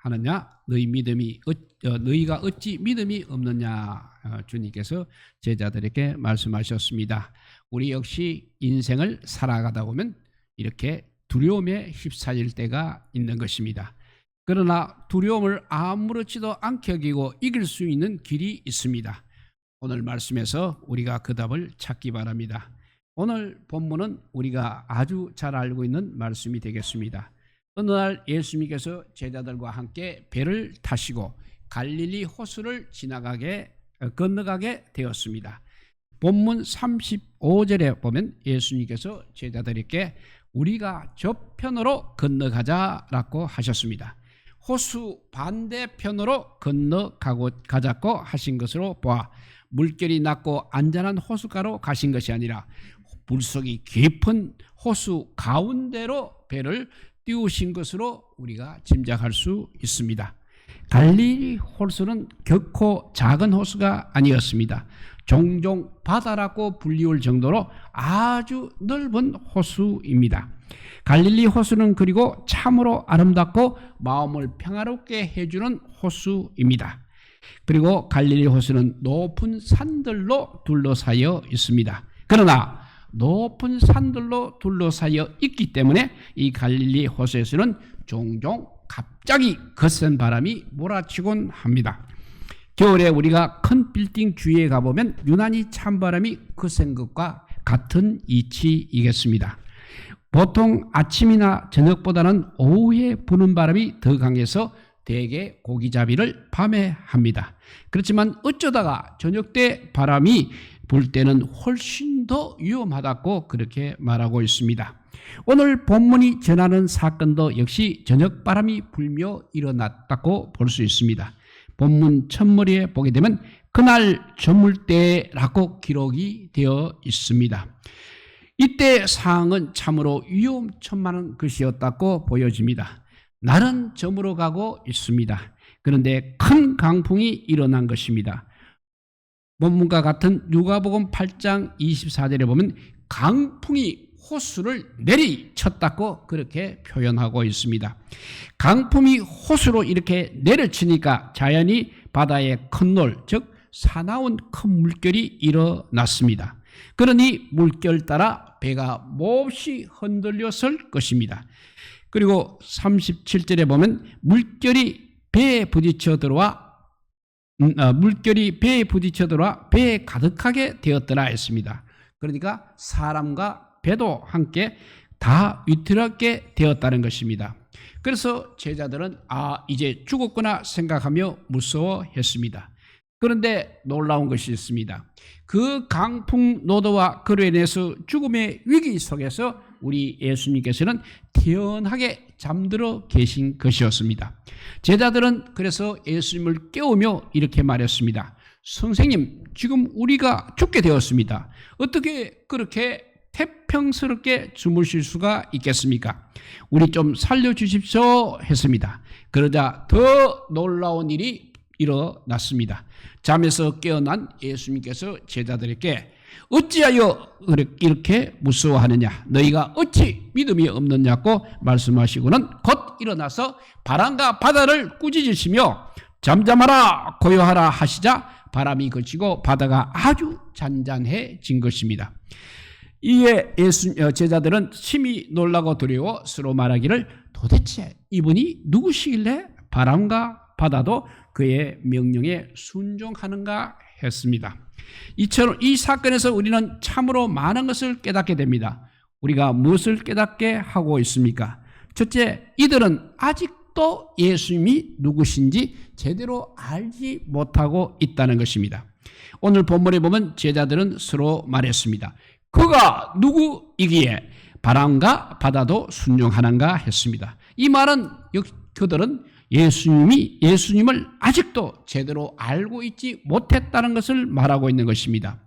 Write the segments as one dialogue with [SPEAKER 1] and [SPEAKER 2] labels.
[SPEAKER 1] 하느냐? 너희가 어찌 믿음이 없느냐? 주님께서 제자들에게 말씀하셨습니다. 우리 역시 인생을 살아가다 보면 이렇게 두려움에 휩싸일 때가 있는 것입니다. 그러나 두려움을 아무렇지도 않게 여기고 이길 수 있는 길이 있습니다. 오늘 말씀에서 우리가 그 답을 찾기 바랍니다. 오늘 본문은 우리가 아주 잘 알고 있는 말씀이 되겠습니다. 어느 날 예수님께서 제자들과 함께 배를 타시고 갈릴리 호수를 건너가게 되었습니다. 본문 35절에 보면 예수님께서 제자들에게 우리가 저편으로 건너가자라고 하셨습니다. 호수 반대편으로 건너가자고 하신 것으로 보아 물결이 낮고 안전한 호숫가로 가신 것이 아니라 물속이 깊은 호수 가운데로 배를 띄우신 것으로 우리가 짐작할 수 있습니다. 갈릴리 호수는 결코 작은 호수가 아니었습니다. 종종 바다라고 불리울 정도로 아주 넓은 호수입니다. 갈릴리 호수는 그리고 참으로 아름답고 마음을 평화롭게 해주는 호수입니다. 그리고 갈릴리 호수는 높은 산들로 둘러싸여 있습니다. 그러나 높은 산들로 둘러싸여 있기 때문에 이 갈릴리 호수에서는 종종 갑자기 거센 바람이 몰아치곤 합니다. 겨울에 우리가 큰 빌딩 주위에 가보면 유난히 찬바람이 거센 것과 같은 이치이겠습니다. 보통 아침이나 저녁보다는 오후에 부는 바람이 더 강해서 대개 고기잡이를 밤에 합니다. 그렇지만 어쩌다가 저녁 때 바람이 불 때는 훨씬 더 위험하다고 그렇게 말하고 있습니다. 오늘 본문이 전하는 사건도 역시 저녁 바람이 불며 일어났다고 볼 수 있습니다. 본문 첫머리에 보게 되면 그날 저물 때라고 기록이 되어 있습니다. 이때 상황은 참으로 위험천만한 것이었다고 보여집니다. 날은 저물어 가고 있습니다. 그런데 큰 강풍이 일어난 것입니다. 본문과 같은 누가복음 8장 24절에 보면 강풍이 호수를 내리쳤다고 그렇게 표현하고 있습니다. 강풍이 호수로 이렇게 내려치니까 자연히 바다에 큰 놀, 즉 사나운 큰 물결이 일어났습니다. 그러니 물결 따라 배가 몹시 흔들렸을 것입니다. 그리고 37절에 보면 물결이 배에 부딪혀 들어와 배에 가득하게 되었더라 했습니다. 그러니까 사람과 배도 함께 다 위태롭게 되었다는 것입니다. 그래서 제자들은 이제 죽었구나 생각하며 무서워했습니다. 그런데 놀라운 것이 있습니다. 그 강풍 노도와 그로 인해서 죽음의 위기 속에서 우리 예수님께서는 태연하게 잠들어 계신 것이었습니다. 제자들은 그래서 예수님을 깨우며 이렇게 말했습니다. 선생님, 지금 우리가 죽게 되었습니다. 어떻게 그렇게 태평스럽게 주무실 수가 있겠습니까? 우리 좀 살려주십시오 했습니다. 그러자 더 놀라운 일이 일어났습니다. 잠에서 깨어난 예수님께서 제자들에게 어찌하여 이렇게 무서워하느냐, 너희가 어찌 믿음이 없느냐고 말씀하시고는 곧 일어나서 바람과 바다를 꾸짖으시며 잠잠하라 고요하라 하시자 바람이 그치고 바다가 아주 잔잔해진 것입니다. 이에 제자들은 심히 놀라고 두려워 서로 말하기를 도대체 이분이 누구시길래 바람과 바다도 그의 명령에 순종하는가 했습니다. 이처럼 이 사건에서 우리는 참으로 많은 것을 깨닫게 됩니다. 우리가 무엇을 깨닫게 하고 있습니까? 첫째, 이들은 아직도 예수님이 누구신지 제대로 알지 못하고 있다는 것입니다. 오늘 본문에 보면 제자들은 서로 말했습니다. 그가 누구이기에 바람과 바다도 순종하는가 했습니다. 이 말은 그들은 예수님을 아직도 제대로 알고 있지 못했다는 것을 말하고 있는 것입니다.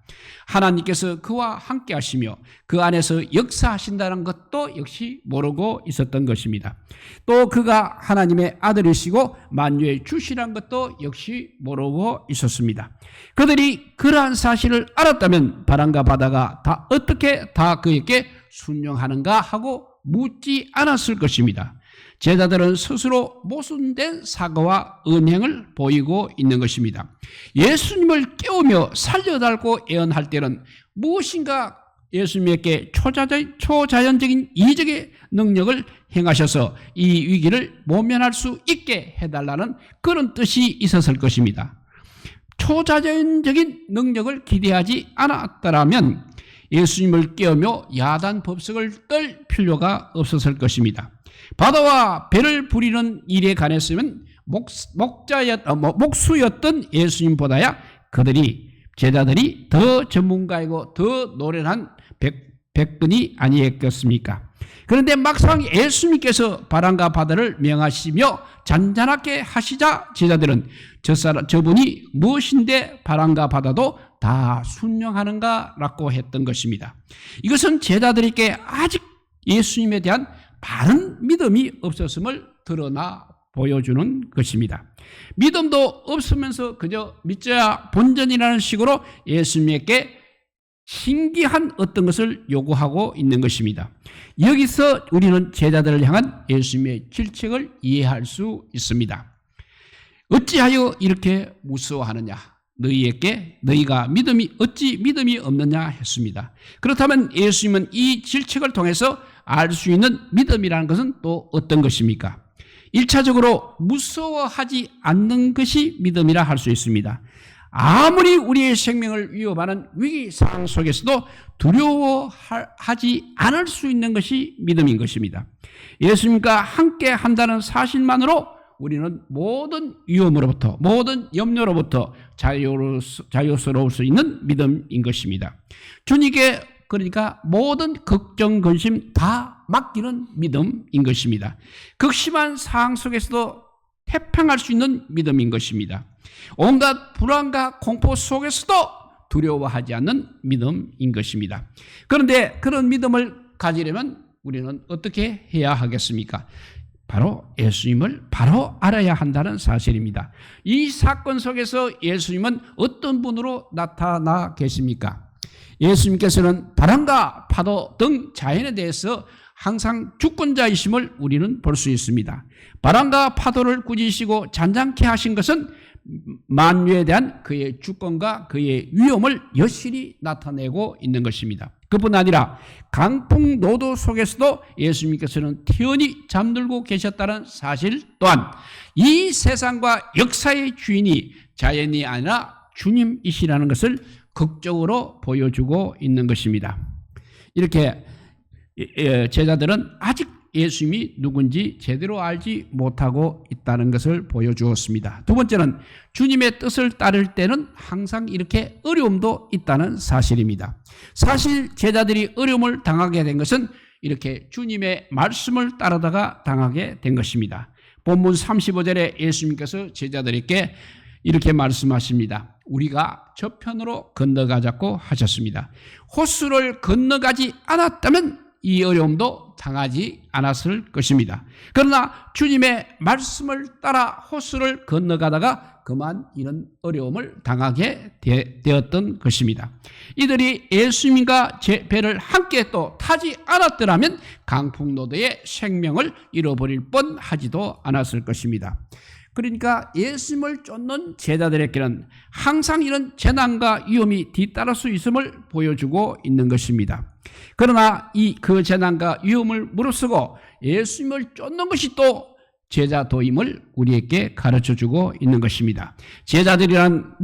[SPEAKER 1] 하나님께서 그와 함께 하시며 그 안에서 역사하신다는 것도 역시 모르고 있었던 것입니다. 또 그가 하나님의 아들이시고 만유의 주시라는 것도 역시 모르고 있었습니다. 그들이 그러한 사실을 알았다면 바람과 바다가 어떻게 다 그에게 순종하는가 하고 묻지 않았을 것입니다. 제자들은 스스로 모순된 사고와 은행을 보이고 있는 것입니다. 예수님을 깨우며 살려달고 애원할 때는 무엇인가 예수님에게 초자연적인 이적의 능력을 행하셔서 이 위기를 모면할 수 있게 해달라는 그런 뜻이 있었을 것입니다. 초자연적인 능력을 기대하지 않았더라면 예수님을 깨우며 야단 법석을 떨 필요가 없었을 것입니다. 바다와 배를 부리는 일에 관했으면 목수였던 예수님보다야 제자들이 더 전문가이고 더 노련한 백분이 아니었겠습니까? 그런데 막상 예수님께서 바람과 바다를 명하시며 잔잔하게 하시자 제자들은 저분이 무엇인데 바람과 바다도 다 순종하는가라고 했던 것입니다. 이것은 제자들에게 아직 예수님에 대한 바른 믿음이 없었음을 드러나 보여주는 것입니다. 믿음도 없으면서 그저 믿져야 본전이라는 식으로 예수님에게 신기한 어떤 것을 요구하고 있는 것입니다. 여기서 우리는 제자들을 향한 예수님의 질책을 이해할 수 있습니다. 어찌하여 이렇게 무서워하느냐? 너희가 어찌 믿음이 없느냐 했습니다. 그렇다면 예수님은 이 질책을 통해서 알 수 있는 믿음이라는 것은 또 어떤 것입니까? 1차적으로 무서워하지 않는 것이 믿음이라 할 수 있습니다. 아무리 우리의 생명을 위협하는 위기 상황 속에서도 두려워하지 않을 수 있는 것이 믿음인 것입니다. 예수님과 함께 한다는 사실만으로 우리는 모든 위험으로부터, 모든 염려로부터 자유스러울 수 있는 믿음인 것입니다. 주님께 그러니까 모든 걱정, 근심 다 맡기는 믿음인 것입니다. 극심한 상황 속에서도 태평할 수 있는 믿음인 것입니다. 온갖 불안과 공포 속에서도 두려워하지 않는 믿음인 것입니다. 그런데 그런 믿음을 가지려면 우리는 어떻게 해야 하겠습니까? 바로 예수님을 바로 알아야 한다는 사실입니다. 이 사건 속에서 예수님은 어떤 분으로 나타나 계십니까? 예수님께서는 바람과 파도 등 자연에 대해서 항상 주권자이심을 우리는 볼 수 있습니다. 바람과 파도를 꾸짖으시고 잔잔케 하신 것은 만유에 대한 그의 주권과 그의 위엄을 여실히 나타내고 있는 것입니다. 그뿐 아니라 강풍 노도 속에서도 예수님께서는 태연히 잠들고 계셨다는 사실 또한 이 세상과 역사의 주인이 자연이 아니라 주님이시라는 것을 극적으로 보여주고 있는 것입니다. 이렇게 제자들은 아직 예수님이 누군지 제대로 알지 못하고 있다는 것을 보여주었습니다. 두 번째는 주님의 뜻을 따를 때는 항상 이렇게 어려움도 있다는 사실입니다. 사실 제자들이 어려움을 당하게 된 것은 이렇게 주님의 말씀을 따르다가 당하게 된 것입니다. 본문 35절에 예수님께서 제자들에게 이렇게 말씀하십니다. 우리가 저편으로 건너가자고 하셨습니다. 호수를 건너가지 않았다면 이 어려움도 당하지 않았을 것입니다. 그러나 주님의 말씀을 따라 호수를 건너가다가 그만 이런 어려움을 당하게 되었던 것입니다. 이들이 예수님과 배를 함께 또 타지 않았더라면 강풍노도의 생명을 잃어버릴 뻔하지도 않았을 것입니다. 그러니까 예수님을 쫓는 제자들에게는 항상 이런 재난과 위험이 뒤따를 수 있음을 보여주고 있는 것입니다. 그러나 그 재난과 위험을 무릅쓰고 예수님을 쫓는 것이 또 제자도임을 우리에게 가르쳐주고 있는 것입니다. 제자들이란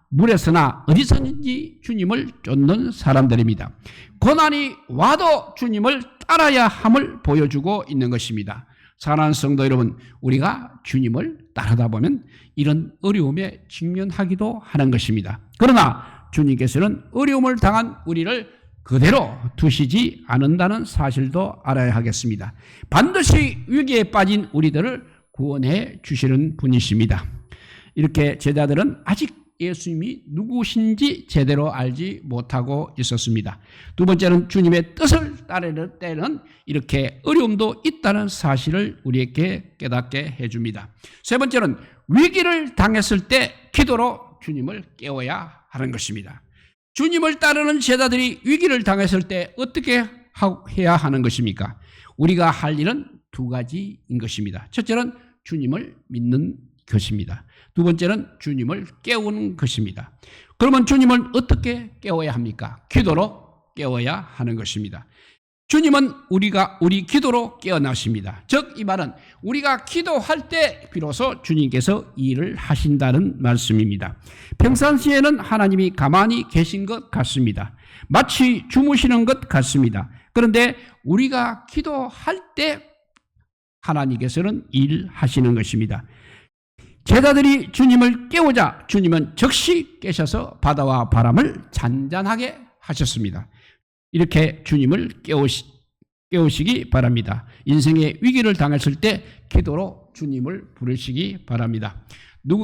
[SPEAKER 1] 물에서나 어디서든지 주님을 쫓는 사람들입니다. 고난이 와도 주님을 따라야 함을 보여주고 있는 것입니다. 사랑하는 성도 여러분, 우리가 주님을 따르다 보면 이런 어려움에 직면하기도 하는 것입니다. 그러나 주님께서는 어려움을 당한 우리를 그대로 두시지 않는다는 사실도 알아야 하겠습니다. 반드시 위기에 빠진 우리들을 구원해 주시는 분이십니다. 이렇게 제자들은 아직 예수님이 누구신지 제대로 알지 못하고 있었습니다. 두 번째는 주님의 뜻을 따르는 때는 이렇게 어려움도 있다는 사실을 우리에게 깨닫게 해줍니다. 세 번째는 위기를 당했을 때 기도로 주님을 깨워야 하는 것입니다. 주님을 따르는 제자들이 위기를 당했을 때 어떻게 해야 하는 것입니까? 우리가 할 일은 두 가지인 것입니다. 첫째는 주님을 믿는 것입니다. 두 번째는 주님을 깨우는 것입니다. 그러면 주님을 어떻게 깨워야 합니까? 기도로 깨워야 하는 것입니다. 주님은 우리 기도로 깨어나십니다. 즉 이 말은 우리가 기도할 때 비로소 주님께서 일을 하신다는 말씀입니다. 평상시에는 하나님이 가만히 계신 것 같습니다. 마치 주무시는 것 같습니다. 그런데 우리가 기도할 때 하나님께서는 일하시는 것입니다. 제자들이 주님을 깨우자 주님은 즉시 깨셔서 바다와 바람을 잔잔하게 하셨습니다. 이렇게 주님을 깨우시기 바랍니다. 인생의 위기를 당했을 때 기도로 주님을 부르시기 바랍니다.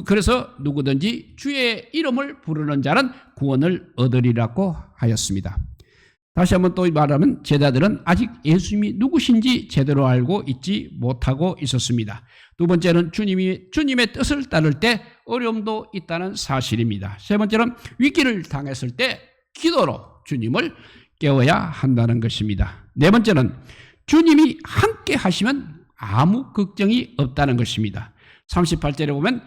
[SPEAKER 1] 그래서 누구든지 주의 이름을 부르는 자는 구원을 얻으리라고 하였습니다. 다시 한번 또 말하면 제자들은 아직 예수님이 누구신지 제대로 알고 있지 못하고 있었습니다. 두 번째는 주님의 뜻을 따를 때 어려움도 있다는 사실입니다. 세 번째는 위기를 당했을 때 기도로 주님을 깨워야 한다는 것입니다. 네 번째는 주님이 함께 하시면 아무 걱정이 없다는 것입니다. 38절에 보면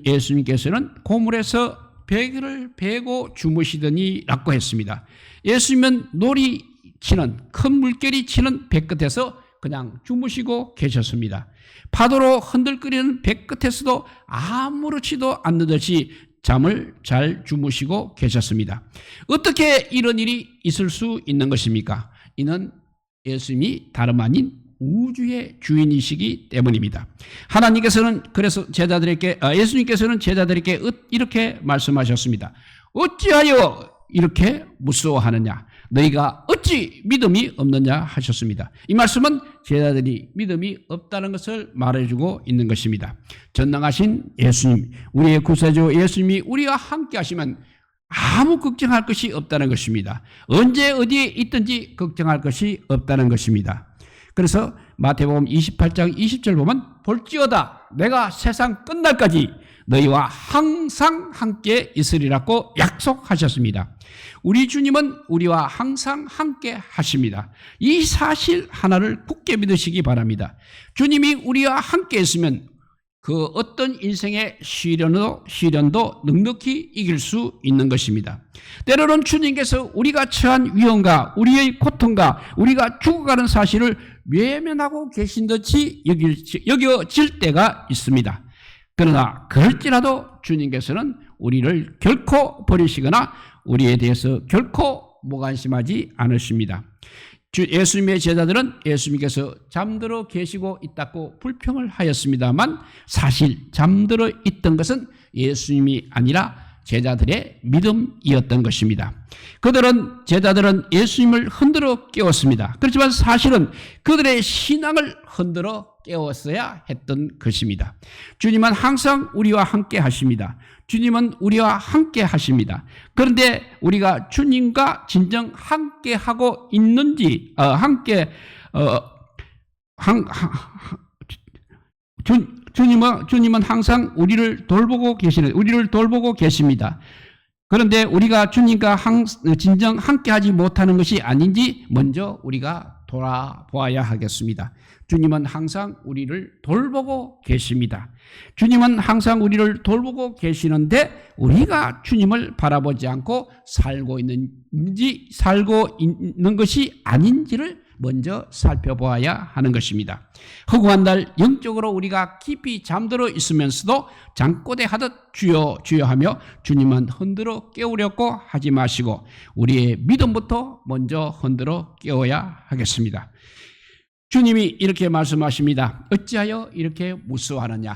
[SPEAKER 1] 예수님께서는 고물에서 베개를 베고 주무시더니 라고 했습니다. 예수님은 큰 물결이 치는 배 끝에서 그냥 주무시고 계셨습니다. 파도로 흔들거리는 배 끝에서도 아무렇지도 않는 듯이 잠을 잘 주무시고 계셨습니다. 어떻게 이런 일이 있을 수 있는 것입니까? 이는 예수님이 다름 아닌 우주의 주인이시기 때문입니다. 예수님께서는 제자들에게 이렇게 말씀하셨습니다. 어찌하여 이렇게 무서워하느냐? 너희가 어찌 믿음이 없느냐 하셨습니다. 이 말씀은 제자들이 믿음이 없다는 것을 말해주고 있는 것입니다. 전능하신 예수님, 우리의 구세주 예수님이 우리와 함께 하시면 아무 걱정할 것이 없다는 것입니다. 언제 어디에 있든지 걱정할 것이 없다는 것입니다. 그래서 마태복음 28장 20절 보면 볼지어다 내가 세상 끝날까지 너희와 항상 함께 있으리라고 약속하셨습니다. 우리 주님은 우리와 항상 함께 하십니다. 이 사실 하나를 굳게 믿으시기 바랍니다. 주님이 우리와 함께 있으면 그 어떤 인생의 시련도 넉넉히 이길 수 있는 것입니다. 때로는 주님께서 우리가 처한 위험과 우리의 고통과 우리가 죽어가는 사실을 외면하고 계신 듯이 여겨질 때가 있습니다. 그러나 그럴지라도 주님께서는 우리를 결코 버리시거나 우리에 대해서 결코 무관심하지 않으십니다. 예수님의 제자들은 예수님께서 잠들어 계시고 있다고 불평을 하였습니다만 사실 잠들어 있던 것은 예수님이 아니라 제자들의 믿음이었던 것입니다. 제자들은 예수님을 흔들어 깨웠습니다. 그렇지만 사실은 그들의 신앙을 흔들어 깨웠어야 했던 것입니다. 주님은 항상 우리와 함께 하십니다. 주님은 우리와 함께 하십니다. 그런데 우리가 주님과 진정 함께 하고 있는지, 주님은 항상 우리를 돌보고 계십니다. 그런데 우리가 주님과 진정 함께 하지 못하는 것이 아닌지 먼저 우리가 돌아보아야 하겠습니다. 주님은 항상 우리를 돌보고 계십니다. 주님은 항상 우리를 돌보고 계시는데 우리가 주님을 바라보지 않고 살고 있는 것이 아닌지를 먼저 살펴보아야 하는 것입니다. 허구한 날 영적으로 우리가 깊이 잠들어 있으면서도 잠꼬대 하듯 주여 주여 하며 주님은 흔들어 깨우려고 하지 마시고 우리의 믿음부터 먼저 흔들어 깨워야 하겠습니다. 주님이 이렇게 말씀하십니다. 어찌하여 이렇게 무서워하느냐?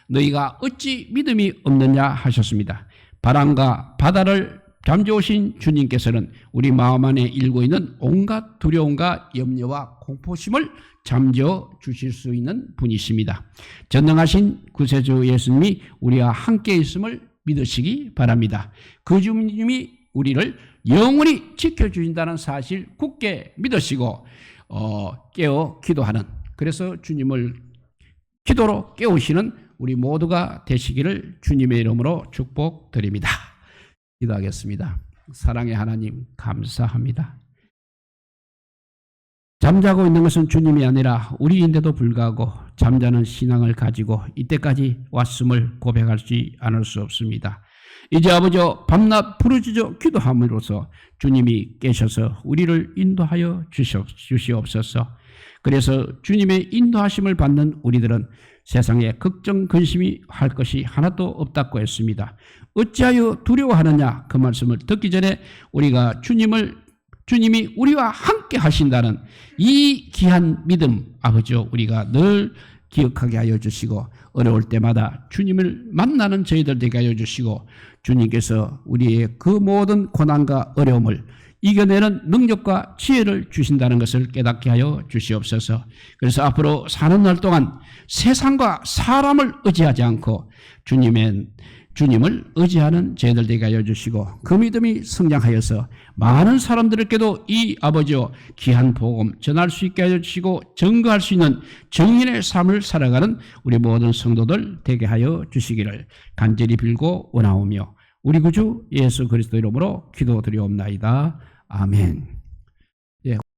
[SPEAKER 1] 너희가 어찌 믿음이 없느냐 하셨습니다. 바람과 바다를 잠재우신 주님께서는 우리 마음 안에 일고 있는 온갖 두려움과 염려와 공포심을 잠재워 주실 수 있는 분이십니다. 전능하신 구세주 예수님이 우리와 함께 있음을 믿으시기 바랍니다. 그 주님이 우리를 영원히 지켜주신다는 사실 굳게 믿으시고 깨어 기도하는, 그래서 주님을 기도로 깨우시는 우리 모두가 되시기를 주님의 이름으로 축복드립니다. 기도하겠습니다. 사랑의 하나님 감사합니다. 잠자고 있는 것은 주님이 아니라 우리인데도 불구하고 잠자는 신앙을 가지고 이때까지 왔음을 고백하지 않을 수 없습니다. 이제 아버지여 밤낮 부르짖어 기도함으로써 주님이 깨셔서 우리를 인도하여 주시옵소서. 그래서 주님의 인도하심을 받는 우리들은 세상에 걱정 근심이 할 것이 하나도 없다고 했습니다. 어찌하여 두려워하느냐, 그 말씀을 듣기 전에 우리가 주님이 우리와 함께 하신다는 이 귀한 믿음, 아버지여, 우리가 늘 기억하게 하여 주시고 어려울 때마다 주님을 만나는 저희들 되게 하여 주시고 주님께서 우리의 그 모든 고난과 어려움을 이겨내는 능력과 지혜를 주신다는 것을 깨닫게 하여 주시옵소서. 그래서 앞으로 사는 날 동안 세상과 사람을 의지하지 않고 주님을 의지하는 저희들 되게 하여 주시고 그 믿음이 성장하여서 많은 사람들에게도 이 아버지여 귀한 복음 전할 수 있게 하여 주시고 증거할 수 있는 정인의 삶을 살아가는 우리 모든 성도들 되게 하여 주시기를 간절히 빌고 원하오며 우리 구주 예수 그리스도 이름으로 기도드리옵나이다. 아멘.